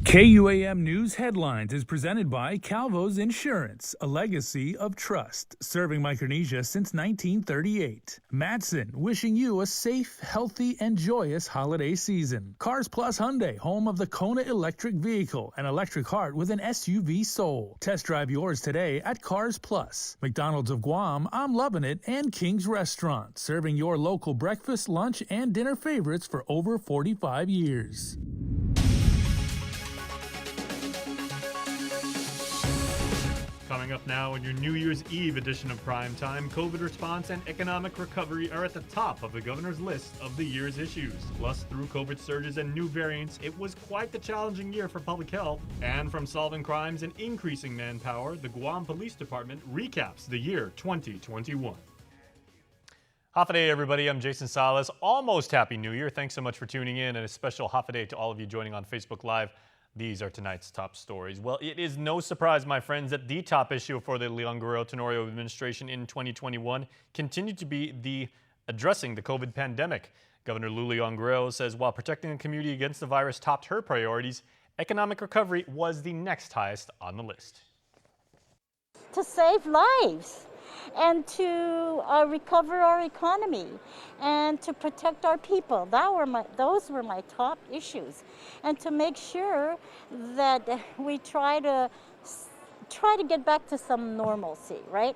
KUAM News Headlines is presented by Calvo's Insurance, a legacy of trust, serving Micronesia since 1938. Matson, wishing you a safe, healthy, and joyous holiday season. Cars Plus Hyundai, home of the Kona electric vehicle, an electric heart with an SUV soul. Test drive yours today at Cars Plus. McDonald's of Guam, I'm Loving It, and King's Restaurant, serving your local breakfast, lunch, and dinner favorites for over 45 years. Coming up now in your New Year's Eve edition of Prime Time, COVID response and economic recovery are at the top of the governor's list of the year's issues. Plus, through COVID surges and new variants, it was quite the challenging year for public health. And from solving crimes and increasing manpower, the Guam Police Department recaps the year 2021. Hafa everybody. I'm Jason Salas. Almost Happy New Year. Thanks so much for tuning in, and a special Hafa to all of you joining on Facebook Live. These are tonight's top stories. Well, it is no surprise, my friends, that the top issue for the Leon Guerrero-Tenorio administration in 2021 continued to be addressing the COVID pandemic. Governor Lou Leon Guerrero says while protecting the community against the virus topped her priorities, economic recovery was the next highest on the list. To save lives and to recover our economy and to protect our people. Those were my top issues. And to make sure that we try to get back to some normalcy, right?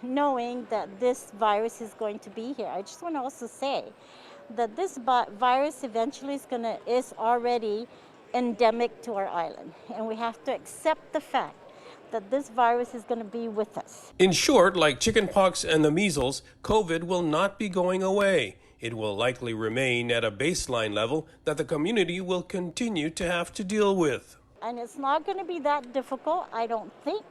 Knowing that this virus is going to be here. I just want to also say that this virus eventually is already endemic to our island. And we have to accept the fact that this virus is going to be with us. In short, like chickenpox and the measles, COVID will not be going away. It will likely remain at a baseline level that the community will continue to have to deal with. And it's not going to be that difficult, I don't think,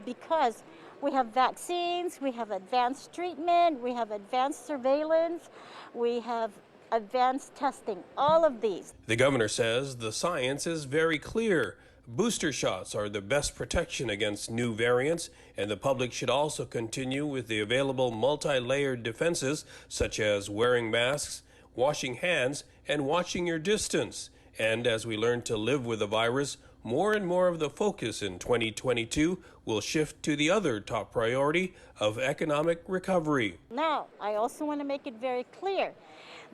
because we have vaccines, we have advanced treatment, we have advanced surveillance, we have advanced testing, all of these. The governor says the science is very clear. Booster shots are the best protection against new variants, and the public should also continue with the available multi-layered defenses such as wearing masks, washing hands, and watching your distance. And as we learn to live with the virus, more and more of the focus in 2022 will shift to the other top priority of economic recovery. Now, I also want to make it very clear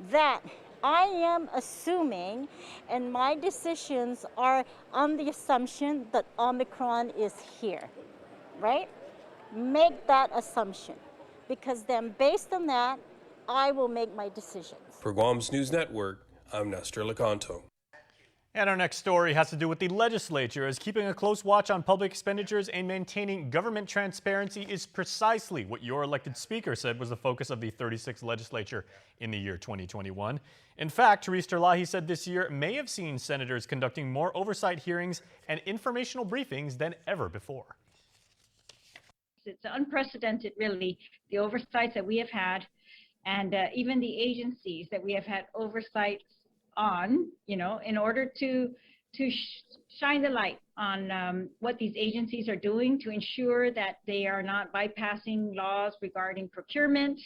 that I am assuming, and my decisions are on the assumption that Omicron is here, right? Make that assumption, because then based on that, I will make my decisions. For Guam's News Network, I'm Nestor Lecanto. And our next story has to do with the legislature, as keeping a close watch on public expenditures and maintaining government transparency is precisely what your elected speaker said was the focus of the 36th legislature in the year 2021. In fact, Therese Terlahi said this year may have seen senators conducting more oversight hearings and informational briefings than ever before. It's unprecedented, really, the oversights that we have had, and even the agencies that we have had oversight on, in order to shine the light on what these agencies are doing to ensure that they are not bypassing laws regarding procurement,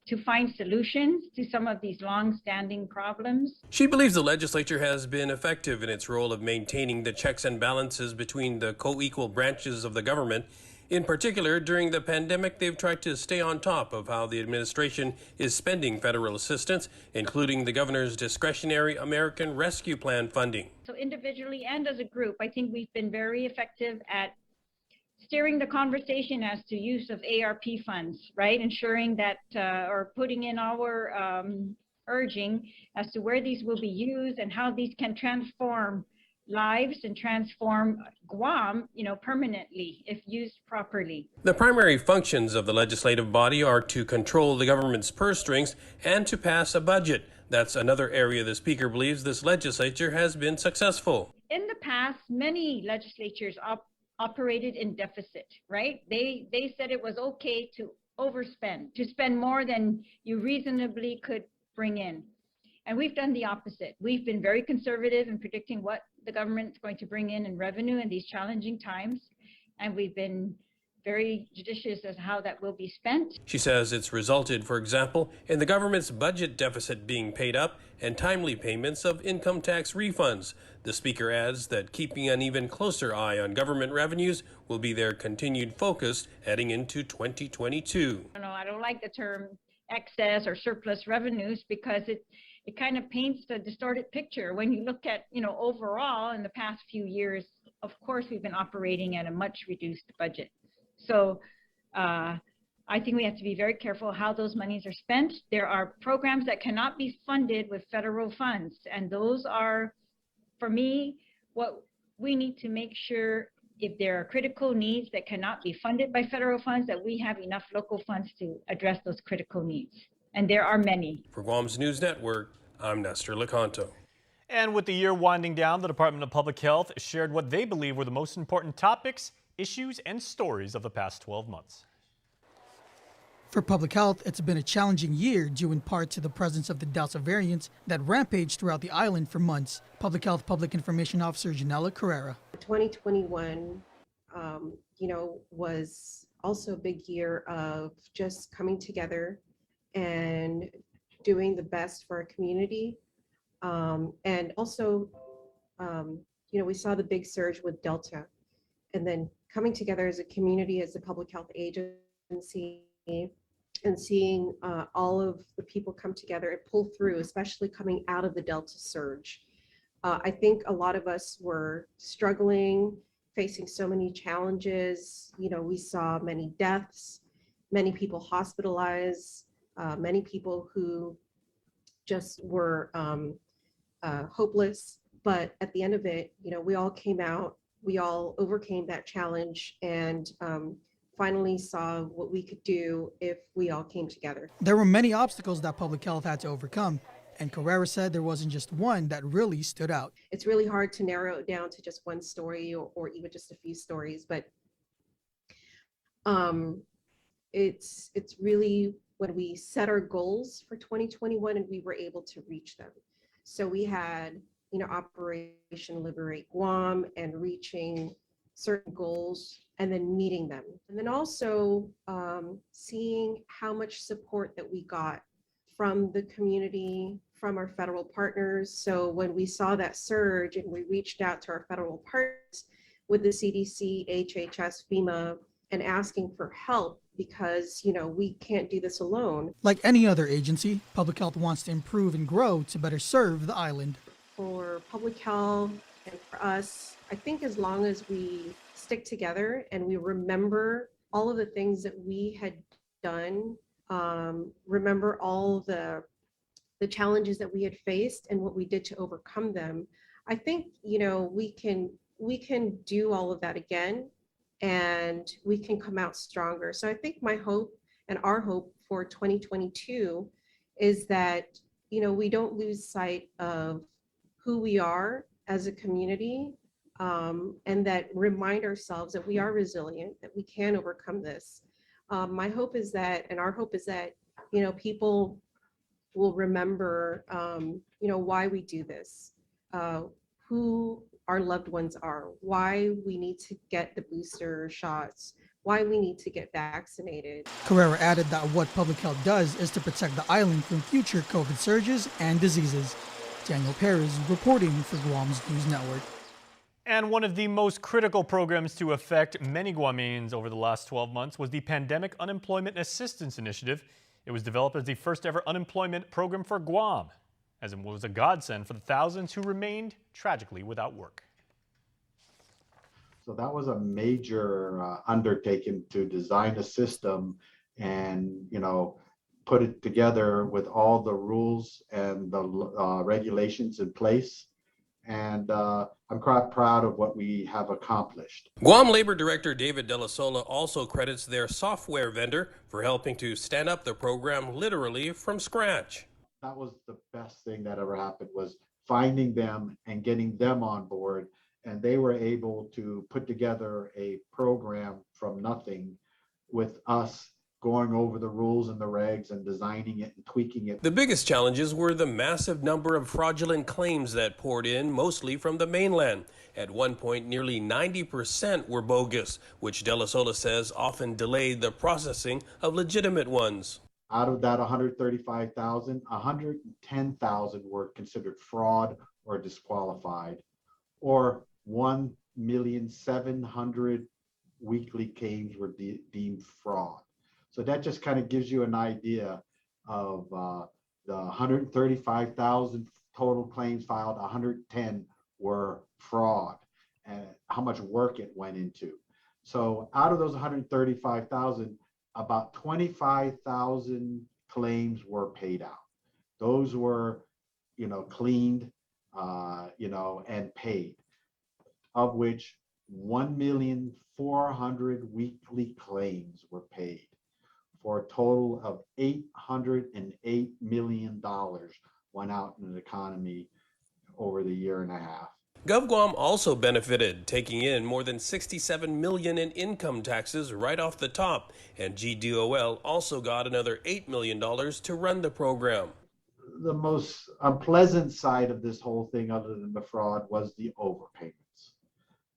to find solutions to some of these long-standing problems. She believes the legislature has been effective in its role of maintaining the checks and balances between the co-equal branches of the government. In particular, during the pandemic, they've tried to stay on top of how the administration is spending federal assistance, including the governor's discretionary American Rescue Plan funding. So individually and as a group, I think we've been very effective at steering the conversation as to use of ARP funds, right? Ensuring that, or putting in our urging as to where these will be used and how these can transform lives and transform Guam, permanently if used properly. The primary functions of the legislative body are to control the government's purse strings and to pass a budget. That's another area the speaker believes this legislature has been successful. In the past, many legislatures operated in deficit, right? They said it was okay to overspend, to spend more than you reasonably could bring in. And we've done the opposite. We've been very conservative in predicting what the government's going to bring in revenue in these challenging times. And we've been very judicious as how that will be spent. She says it's resulted, for example, in the government's budget deficit being paid up and timely payments of income tax refunds. The speaker adds that keeping an even closer eye on government revenues will be their continued focus heading into 2022. I don't like the term excess or surplus revenues because it kind of paints a distorted picture. When you look at, overall in the past few years, of course, we've been operating at a much reduced budget. So I think we have to be very careful how those monies are spent. There are programs that cannot be funded with federal funds. And those are, for me, what we need to make sure, if there are critical needs that cannot be funded by federal funds, that we have enough local funds to address those critical needs. And there are many. For Guam's News Network, I'm Nestor Lecanto. And with the year winding down, the Department of Public Health shared what they believe were the most important topics, issues, and stories of the past 12 months. For public health, it's been a challenging year due in part to the presence of the Delta variant that rampaged throughout the island for months. Public Health Public Information Officer Janela Carrera. 2021, was also a big year of just coming together and doing the best for our community. And also, we saw the big surge with Delta, and then coming together as a community, as a public health agency, and seeing all of the people come together and pull through, especially coming out of the Delta surge. I think a lot of us were struggling, facing so many challenges. We saw many deaths, many people hospitalized, many people who just were hopeless. But at the end of it, we all came out, we all overcame that challenge, and finally saw what we could do if we all came together. There were many obstacles that public health had to overcome, and Carrera said there wasn't just one that really stood out. It's really hard to narrow it down to just one story or even just a few stories, but it's really when we set our goals for 2021 and we were able to reach them. So we had, Operation Liberate Guam and reaching certain goals and then meeting them. And then also seeing how much support that we got from the community, from our federal partners. So when we saw that surge and we reached out to our federal partners with the CDC, HHS, FEMA, and asking for help because, we can't do this alone. Like any other agency, public health wants to improve and grow to better serve the island. For public health and for us, I think as long as we stick together and we remember all of the things that we had done, remember all the challenges that we had faced and what we did to overcome them, I think, we can do all of that again and we can come out stronger. So I think my hope and our hope for 2022 is that, we don't lose sight of who we are as a community, and that remind ourselves that we are resilient, that we can overcome this. My hope is that, and our hope is that, people will remember, why we do this, who our loved ones are, why we need to get the booster shots, why we need to get vaccinated. Carrera added that what public health does is to protect the island from future COVID surges and diseases. Daniel Perez reporting for Guam's News Network. And one of the most critical programs to affect many Guameans over the last 12 months was the Pandemic Unemployment Assistance Initiative. It was developed as the first ever unemployment program for Guam, as it was a godsend for the thousands who remained tragically without work. So that was a major undertaking to design a system and, put it together with all the rules and the regulations in place. And I'm quite proud of what we have accomplished. Guam Labor Director David De La Sola also credits their software vendor for helping to stand up the program literally from scratch. That was the best thing that ever happened, was finding them and getting them on board. And they were able to put together a program from nothing with us going over the rules and the regs and designing it and tweaking it. The biggest challenges were the massive number of fraudulent claims that poured in, mostly from the mainland. At one point, nearly 90% were bogus, which De La Sola says often delayed the processing of legitimate ones. Out of that 135,000, 110,000 were considered fraud or disqualified, or 1,700,000 weekly claims were deemed fraud. So that just kind of gives you an idea of the 135,000 total claims filed, 110 were fraud, and how much work it went into. So out of those 135,000, about 25,000 claims were paid out. Those were, cleaned, and paid, of which 1,400,000 weekly claims were paid, for a total of $808 million went out in the economy over the year and a half. GovGuam also benefited, taking in more than $67 million in income taxes right off the top, and GDOL also got another $8 million to run the program. The most unpleasant side of this whole thing, other than the fraud, was the overpayments.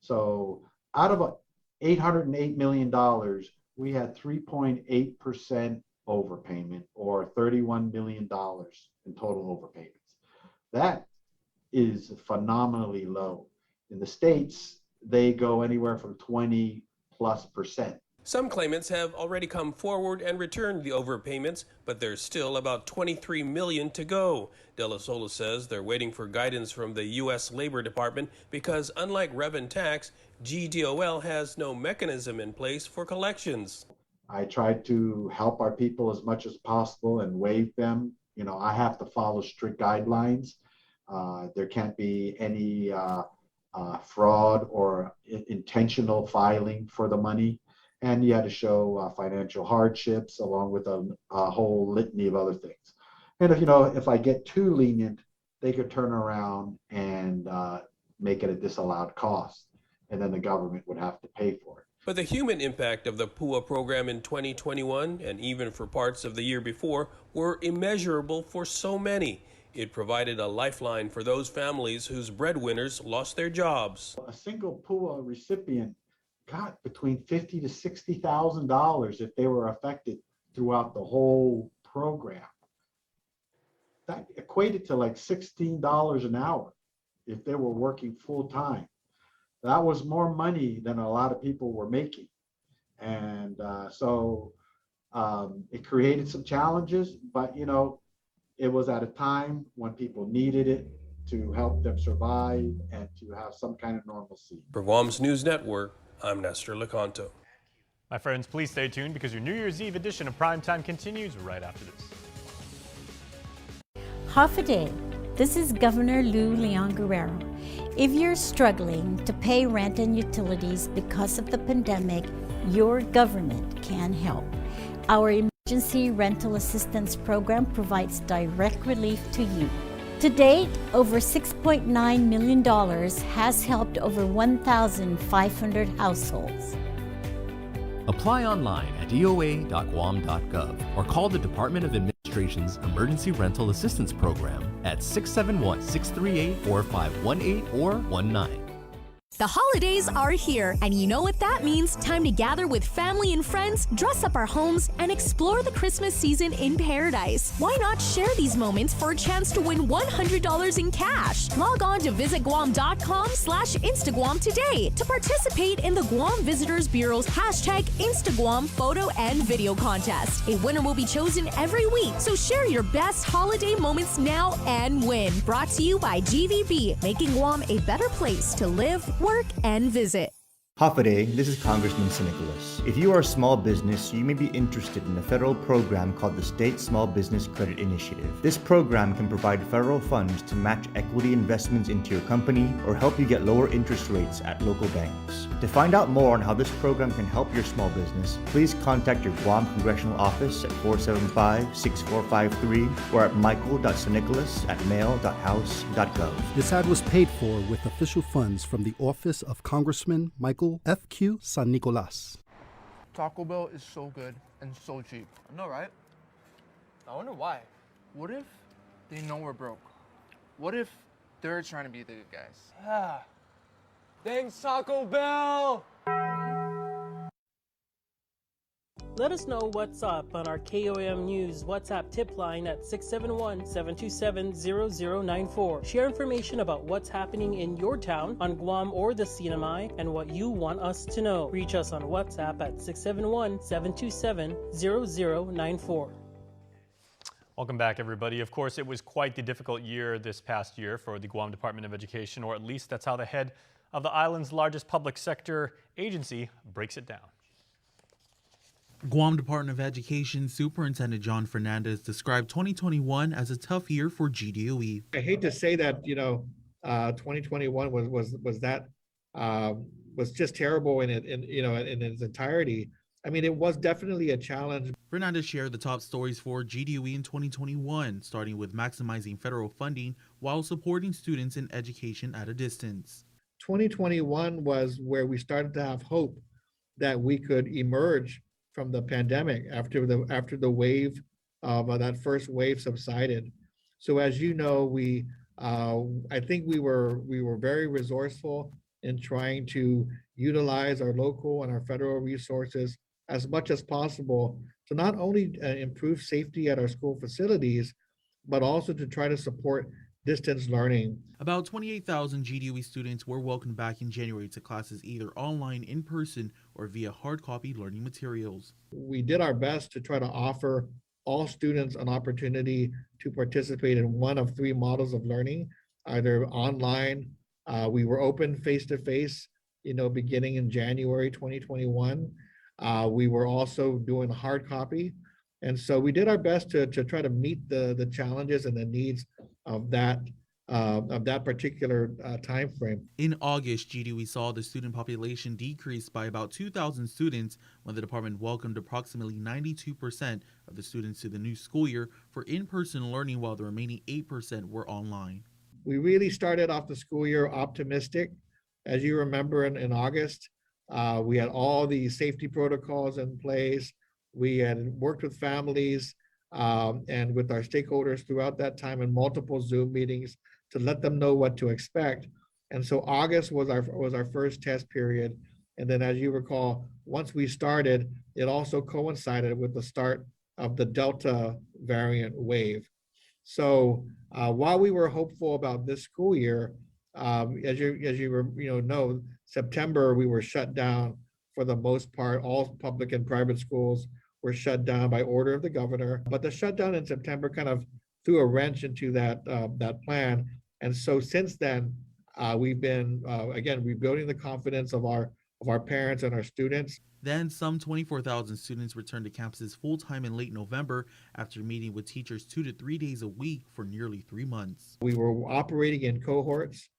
So out of $808 million, we had 3.8% overpayment, or $31 million in total overpayments. That is phenomenally low. In the States, they go anywhere from 20+%. Some claimants have already come forward and returned the overpayments, but there's still about $23 million to go. De La Sola says they're waiting for guidance from the U.S. Labor Department because, unlike Rev and Tax, GDOL has no mechanism in place for collections. I tried to help our people as much as possible and waive them. I have to follow strict guidelines. There can't be any fraud or intentional filing for the money. And you had to show financial hardships along with a whole litany of other things. And if I get too lenient, they could turn around and make it a disallowed cost, and then the government would have to pay for it. But the human impact of the PUA program in 2021, and even for parts of the year before, were immeasurable for so many. It provided a lifeline for those families whose breadwinners lost their jobs. A single PUA recipient got between $50,000 to $60,000 if they were affected throughout the whole program. That equated to like $16 an hour if they were working full time. That was more money than a lot of people were making. And so it created some challenges, but it was at a time when people needed it to help them survive and to have some kind of normalcy. For Guam's News Network, I'm Nestor Lecanto. My friends, please stay tuned because your New Year's Eve edition of Primetime continues right after this. Half a day. This is Governor Lou Leon Guerrero. If you're struggling to pay rent and utilities because of the pandemic, your government can help. Our Emergency Rental Assistance Program provides direct relief to you. To date, over $6.9 million has helped over 1,500 households. Apply online at eoa.guam.gov or call the Department of Administration's Emergency Rental Assistance Program at 671-638-4518 or 19. The holidays are here, and you know what that means. Time to gather with family and friends, dress up our homes, and explore the Christmas season in paradise. Why not share these moments for a chance to win $100 in cash? Log on to visitguam.com/Instaguam today to participate in the Guam Visitors Bureau's #InstaGuam photo and video contest. A winner will be chosen every week, so share your best holiday moments now and win. Brought to you by GVB, making Guam a better place to live, work, and visit. Hafaday, this is Congressman Nicholas. If you are a small business, you may be interested in a federal program called the State Small Business Credit Initiative. This program can provide federal funds to match equity investments into your company or help you get lower interest rates at local banks. To find out more on how this program can help your small business, please contact your Guam Congressional Office at 475-6453 or at michael.sanicholas@mail.house.gov. This ad was paid for with official funds from the Office of Congressman Michael F.Q. San Nicolas. Taco Bell is so good and so cheap. I know, right? I wonder why. What if they know we're broke? What if they're trying to be the good guys? Ah. Thanks, Taco Bell! Let us know what's up on our KUAM News WhatsApp tip line at 671-727-0094. Share information about what's happening in your town, on Guam or the CNMI, and what you want us to know. Reach us on WhatsApp at 671-727-0094. Welcome back, everybody. Of course, it was quite the difficult year this past year for the Guam Department of Education, or at least that's how the head of the island's largest public sector agency breaks it down. Guam Department of Education Superintendent John Fernandez described 2021 as a tough year for GDOE. I hate to say that, 2021 was just terrible in its entirety. I mean, it was definitely a challenge. Fernandez shared the top stories for GDOE in 2021, starting with maximizing federal funding while supporting students in education at a distance. 2021 was where we started to have hope that we could emerge from the pandemic after the wave of that first wave subsided. So as you know, I think we were very resourceful in trying to utilize our local and our federal resources as much as possible to not only improve safety at our school facilities, but also to try to support distance learning. About 28,000 GDOE students were welcomed back in January to classes either online, in person, or via hard copy learning materials. We did our best to try to offer all students an opportunity to participate in one of three models of learning, either online. We were open face-to-face, beginning in January 2021. We were also doing hard copy. And so we did our best to try to meet the challenges and the needs of that particular time frame. In August, GDOE saw the student population decrease by about 2,000 students when the department welcomed approximately 92% of the students to the new school year for in-person learning, while the remaining 8% were online. We really started off the school year optimistic. As you remember, in August, we had all the safety protocols in place. We had worked with families and with our stakeholders throughout that time in multiple Zoom meetings to let them know what to expect. And so August was our first test period. And then, as you recall, once we started, it also coincided with the start of the Delta variant wave. So while we were hopeful about this school year, as you know, September we were shut down for the most part. All public and private schools were shut down by order of the governor. But the shutdown in September kind of threw a wrench into that plan. And so since then, we've been again rebuilding the confidence of our parents and our students. Then some 24,000 students returned to campuses full-time in late November after meeting with teachers 2 to 3 days a week for nearly 3 months. We were operating in cohorts,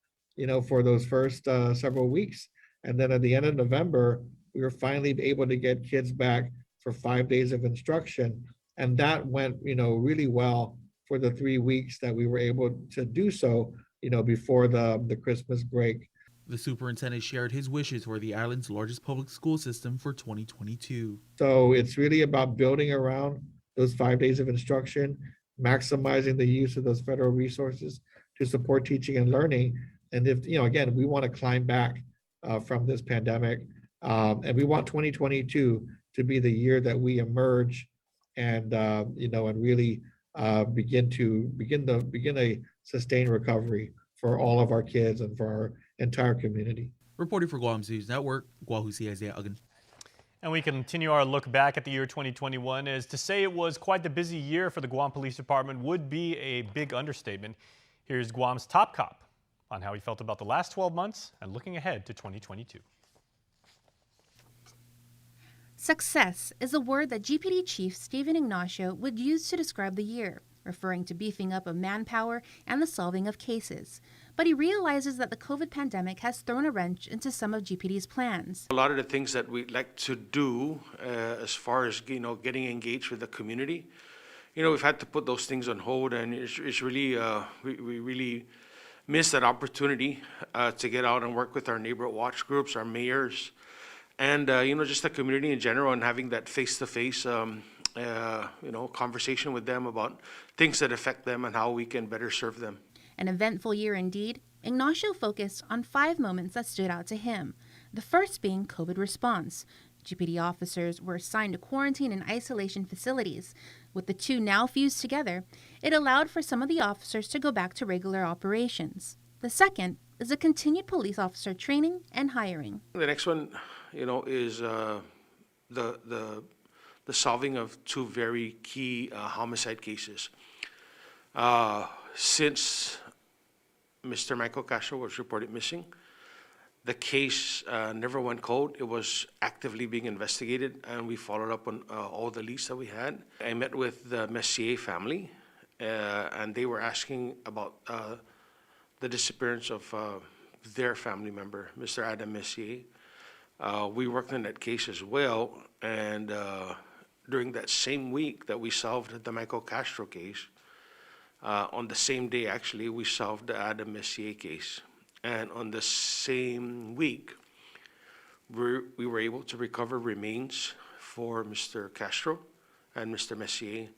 for those first several weeks. And then at the end of November, we were finally able to get kids back for 5 days of instruction. And that went, really well for the 3 weeks that we were able to do so, before the Christmas break. The superintendent shared his wishes for the island's largest public school system for 2022. So it's really about building around those 5 days of instruction, maximizing the use of those federal resources to support teaching and learning. And if, again, we want to climb back from this pandemic, and we want 2022 to be the year that we emerge and, and really begin a sustained recovery for all of our kids and for our entire community. Reporting for Guam News Network, Guahusi Isaiah Uggan. And we continue our look back at the year 2021. As to say it was quite the busy year for the Guam Police Department would be a big understatement. Here's Guam's top cop on how he felt about the last 12 months and looking ahead to 2022. Success is a word that GPD Chief Stephen Ignacio would use to describe the year, referring to beefing up of manpower and the solving of cases. But he realizes that the COVID pandemic has thrown a wrench into some of GPD's plans. A lot of the things that we like to do as far as, getting engaged with the community, we've had to put those things on hold, and it's really, we really miss that opportunity to get out and work with our neighborhood watch groups, our mayors, and just the community in general, and having that face-to-face conversation with them about things that affect them and how we can better serve them. An eventful year indeed. Ignacio focused on 5 moments that stood out to him. The first being COVID response. GPD officers were assigned to quarantine and isolation facilities. With the two now fused together, it allowed for some of the officers to go back to regular operations. The second is a continued police officer training and hiring. The next one, is the solving of 2 very key homicide cases. Since Mr. Michael Castro was reported missing, the case never went cold. It was actively being investigated, and we followed up on all the leads that we had. I met with the Messier family, and they were asking about the disappearance of their family member, Mr. Adam Messier. We worked on that case as well, and during that same week that we solved the Michael Castro case, on the same day, actually, we solved the Adam Messier case. And on the same week, we were able to recover remains for Mr. Castro and Mr. Messier.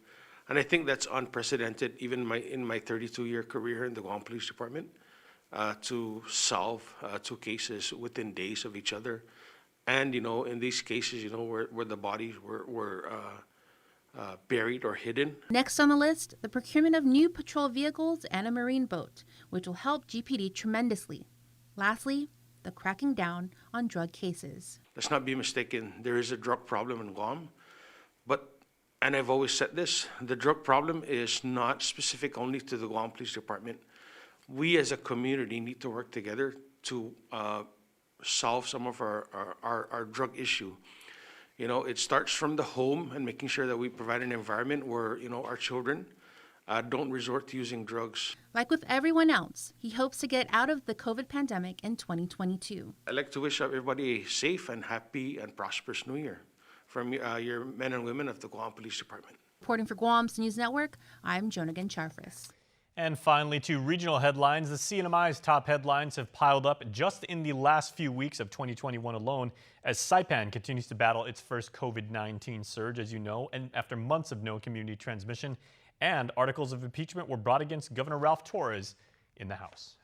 And I think that's unprecedented, even in my 32-year career in the Guam Police Department, to solve 2 cases within days of each other. And, in these cases, where the bodies were buried or hidden. Next on the list, the procurement of new patrol vehicles and a marine boat, which will help GPD tremendously. Lastly, the cracking down on drug cases. Let's not be mistaken, there is a drug problem in Guam, and I've always said this, the drug problem is not specific only to the Guam Police Department. We as a community need to work together to solve some of our drug issue. It starts from the home and making sure that we provide an environment where, our children don't resort to using drugs. Like with everyone else, he hopes to get out of the COVID pandemic in 2022. I'd like to wish everybody a safe and happy and prosperous New Year from your men and women of the Guam Police Department. Reporting for Guam's News Network, I'm Jonagan Charfris. And finally, to regional headlines. The CNMI's top headlines have piled up just in the last few weeks of 2021 alone, as Saipan continues to battle its first COVID-19 surge, as you know, and after months of no community transmission, and articles of impeachment were brought against Governor Ralph Torres in the House.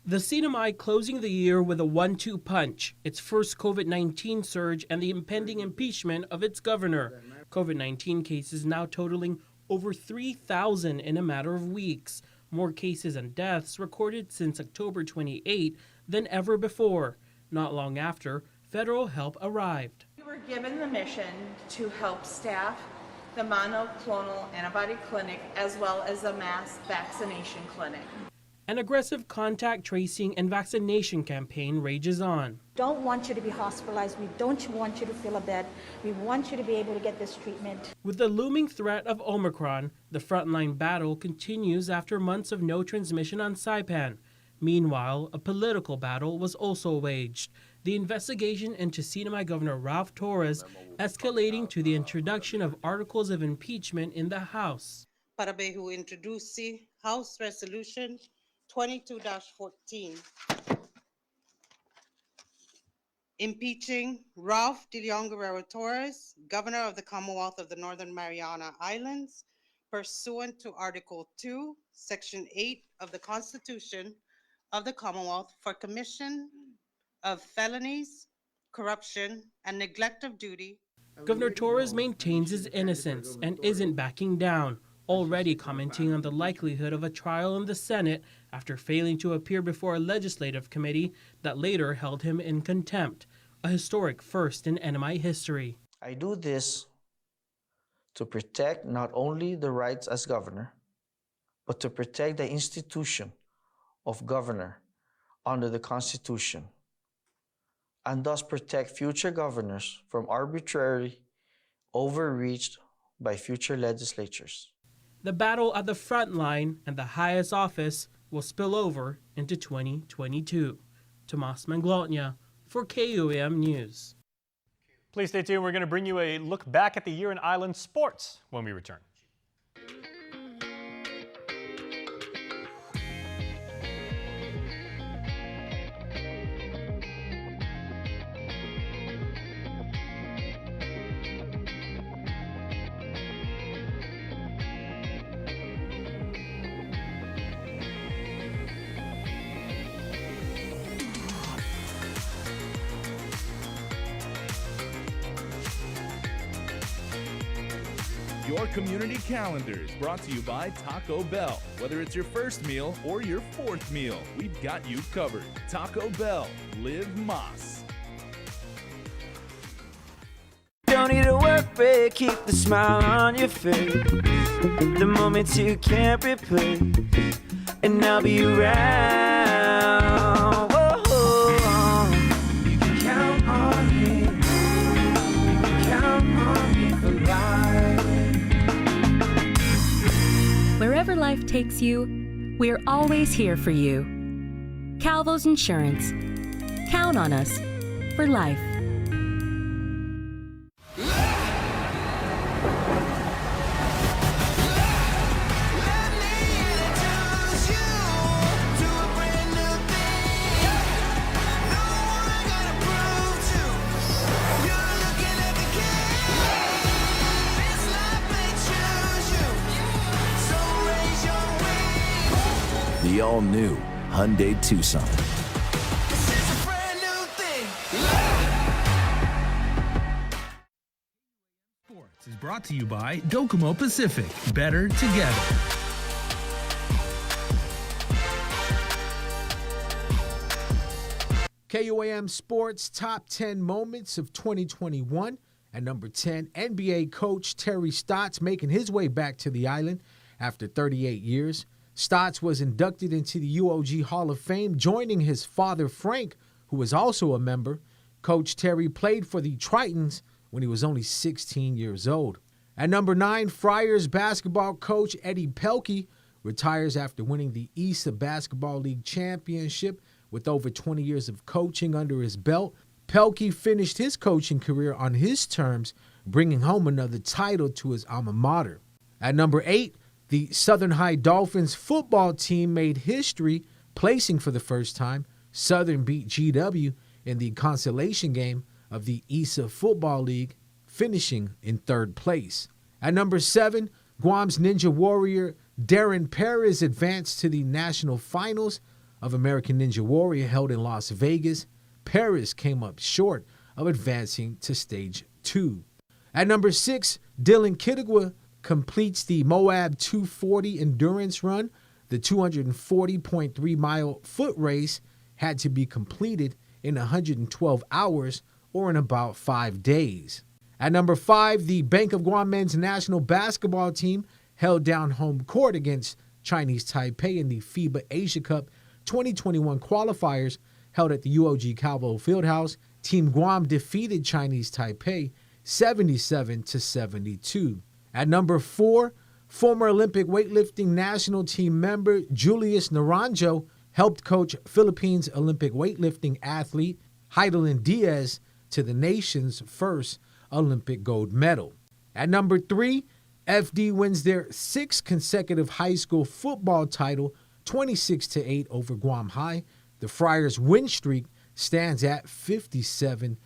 The CNMI closing the year with a 1-2 punch, its first COVID-19 surge and the impending impeachment of its governor. COVID-19 cases now totaling over 3,000 in a matter of weeks, more cases and deaths recorded since October 28 than ever before. Not long after, federal help arrived. We were given the mission to help staff the monoclonal antibody clinic as well as the mass vaccination clinic. An aggressive contact tracing and vaccination campaign rages on. Don't want you to be hospitalized. We don't want you to fill a bed. We want you to be able to get this treatment. With the looming threat of Omicron, the frontline battle continues after months of no transmission on Saipan. Meanwhile, a political battle was also waged. The investigation into CNMI Governor Ralph Torres escalating to the introduction of articles of impeachment in the House. Parabehu introduced the House Resolution 22-14, impeaching Ralph De Leon Guerrero Torres, Governor of the Commonwealth of the Northern Mariana Islands, pursuant to Article 2, Section 8 of the Constitution of the Commonwealth for commission of felonies, corruption, and neglect of duty. Governor Torres maintains his innocence and isn't backing down, already commenting on the likelihood of a trial in the Senate after failing to appear before a legislative committee that later held him in contempt, a historic first in NMI history. I do this to protect not only the rights as governor, but to protect the institution of governor under the Constitution, and thus protect future governors from arbitrary overreach by future legislatures. The battle at the front line and the highest office will spill over into 2022. Tomas Manglotnia for KUAM News. Please stay tuned. We're going to bring you a look back at the year in island sports when we return. your community calendars. Brought to you by Taco Bell. Whether it's your first meal or your fourth meal, we've got you covered. Taco Bell. Live Más. Don't need a work break, keep the smile on your face. The moments you can't replace, and I'll be around. Whoa, you can count on me. You can count on me for life. Wherever life takes you, we're always here for you. Calvo's Insurance. Count on us for life. The all-new Hyundai Tucson. Sports is brought to you by Docomo Pacific. Better together. KUAM Sports Top 10 Moments of 2021. At number 10, NBA coach Terry Stotts making his way back to the island after 38 years. Stotts was inducted into the UOG Hall of Fame, joining his father, Frank, who was also a member. Coach Terry played for the Tritons when he was only 16 years old. At number 9, Friars basketball coach Eddie Pelkey retires after winning the ESA Basketball League championship with over 20 years of coaching under his belt. Pelkey finished his coaching career on his terms, bringing home another title to his alma mater. At number 8, the Southern High Dolphins football team made history, placing for the first time. Southern beat GW in the consolation game of the ESA Football League, finishing in third place. At number 7, Guam's Ninja Warrior Darren Perez advanced to the national finals of American Ninja Warrior held in Las Vegas. Perez came up short of advancing to stage 2. At number 6, Dylan Kittigwa completes the Moab 240 endurance run. The 240.3-mile foot race had to be completed in 112 hours or in about 5 days. At number 5, the Bank of Guam men's national basketball team held down home court against Chinese Taipei in the FIBA Asia Cup 2021 qualifiers held at the UOG Calvo Fieldhouse. Team Guam defeated Chinese Taipei 77-72. At number 4, former Olympic weightlifting national team member Julius Naranjo helped coach Philippines Olympic weightlifting athlete Heidelin Diaz to the nation's first Olympic gold medal. At number 3, FD wins their 6th consecutive high school football title, 26-8 over Guam High. The Friars' win streak stands at 57-0.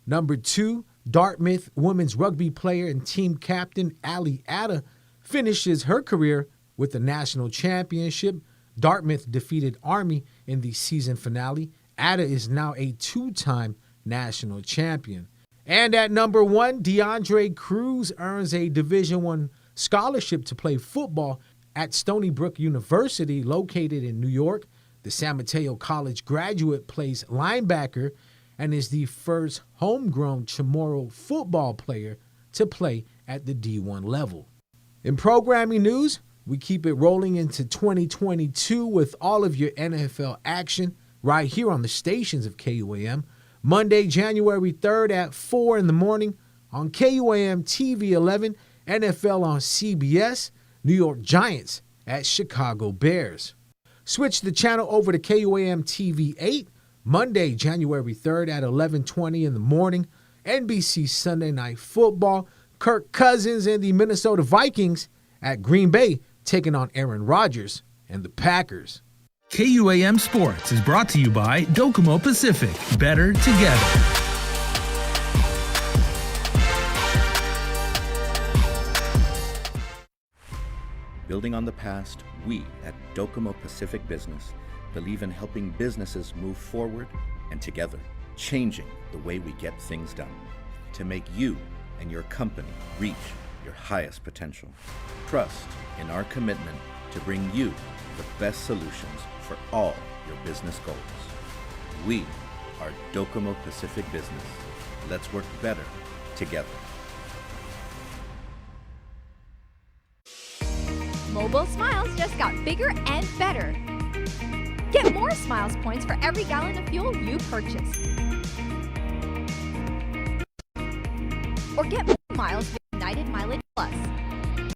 Number 2, Dartmouth women's rugby player and team captain Ali Atta finishes her career with the national championship. Dartmouth defeated Army in the season finale. Atta is now a 2-time national champion. And at number 1, DeAndre Cruz earns a Division I scholarship to play football at Stony Brook University, located in New York. The San Mateo College graduate plays linebacker and is the first homegrown Chamorro football player to play at the D1 level. In programming news, we keep it rolling into 2022 with all of your NFL action right here on the stations of KUAM. Monday, January 3rd at 4 in the morning on KUAM TV 11, NFL on CBS, New York Giants at Chicago Bears. Switch the channel over to KUAM TV 8, Monday, January 3rd at 11:20 in the morning, NBC Sunday Night Football, Kirk Cousins and the Minnesota Vikings at Green Bay taking on Aaron Rodgers and the Packers. KUAM Sports is brought to you by Docomo Pacific. Better together. Building on the past, we at Docomo Pacific Business believe in helping businesses move forward and together, changing the way we get things done to make you and your company reach your highest potential. Trust in our commitment to bring you the best solutions for all your business goals. We are Docomo Pacific Business. Let's work better together. Mobile Smiles just got bigger and better. Get more Smiles points for every gallon of fuel you purchase. Or get more miles with United Mileage